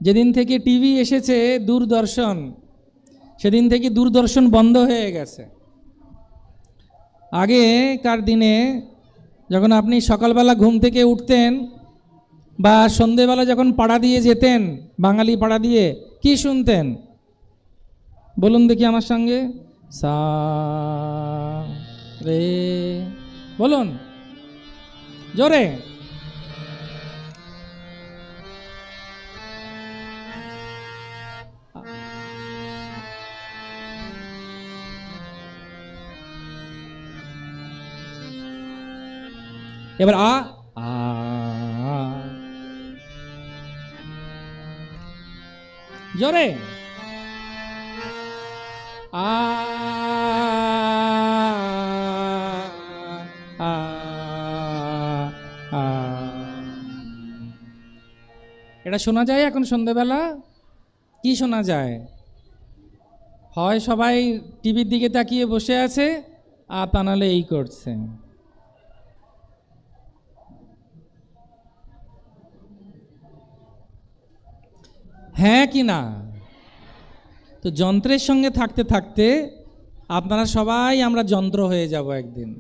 যেদিন থেকে টিভি এসেছে দূরদর্শন, সেদিন থেকে দূরদর্শন বন্ধ হয়ে গেছে। আগেকার দিনে যখন আপনি সকালবেলা ঘুম থেকে উঠতেন বা সন্ধেবেলা যখন পাড়া দিয়ে যেতেন, বাঙালি পাড়া দিয়ে, কি শুনতেন বলুন দেখি আমার সঙ্গে? সা রে, বলুন জোরে। এবার আ আ, জোরে আ আ আ। এটা শোনা যায় এখন সন্ধ্যেবেলা? কি শোনা যায়? হয় সবাই টিভির দিকে তাকিয়ে বসে আছে, আর তা নাহলে এই করছে। হ্যাঁ কি না? তো যন্ত্রের সঙ্গে থাকতে থাকতে আপনারা সবাই আমরা যন্ত্র হয়ে যাব একদিন।